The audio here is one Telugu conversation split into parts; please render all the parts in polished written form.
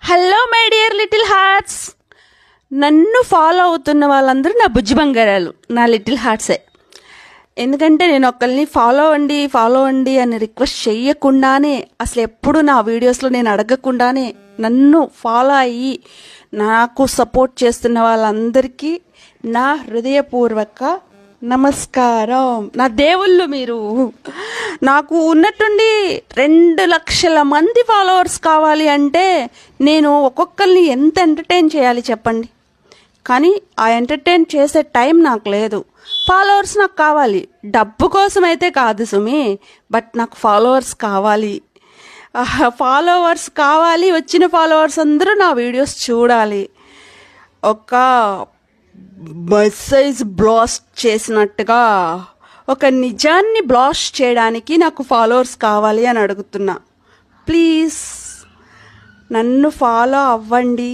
Hello my dear little hearts. నన్ను ఫాలో అవుతున్న వాళ్ళందరూ నా బుజ్జి బంగారాలు, నా లిటిల్ హార్ట్సే. ఎందుకంటే నేను ఒకరిని ఫాలో అవ్వండి అని రిక్వెస్ట్ చేయకుండానే, అసలు ఎప్పుడు నా వీడియోస్లో నేను అడగకుండానే నన్ను ఫాలో అయ్యి నాకు సపోర్ట్ చేస్తున్న వాళ్ళందరికీ నా హృదయపూర్వక నమస్కారం. నా దేవుళ్ళు మీరు. నాకు ఉన్నట్టుండి 2 లక్షల మంది ఫాలోవర్స్ కావాలి అంటే నేను ఒక్కొక్కరిని ఎంత ఎంటర్టైన్ చేయాలి చెప్పండి. కానీ ఆ ఎంటర్టైన్ చేసే టైం నాకు లేదు. ఫాలోవర్స్ నాకు కావాలి, డబ్బు కోసం అయితే కాదు సుమి, బట్ నాకు ఫాలోవర్స్ కావాలి. వచ్చిన ఫాలోవర్స్ అందరూ నా వీడియోస్ చూడాలి. ఒక మెసేజ్ బ్లాస్ట్ చేసినట్టుగా ఒక నిజాన్ని బ్లాస్ట్ చేయడానికి నాకు ఫాలోవర్స్ కావాలి అని అడుగుతున్నా. ప్లీజ్ నన్ను ఫాలో అవ్వండి.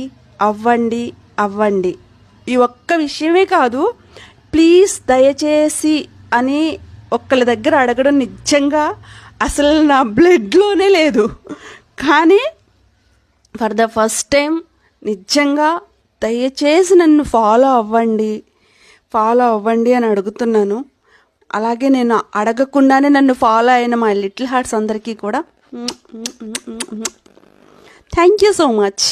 ఈ ఒక్క విషయమే కాదు, ప్లీజ్ దయచేసి అని ఒక్కళ్ళ దగ్గర అడగడం నిజంగా అసలు నా బ్లడ్లోనే లేదు. కానీ ఫర్ ద ఫస్ట్ టైం నిజంగా దయచేసి నన్ను ఫాలో అవ్వండి అని అడుగుతున్నాను. అలాగే నేను అడగకుండానే నన్ను ఫాలో అయిన మా లిటిల్ హార్ట్స్ అందరికీ కూడా థ్యాంక్ యూ సో మచ్.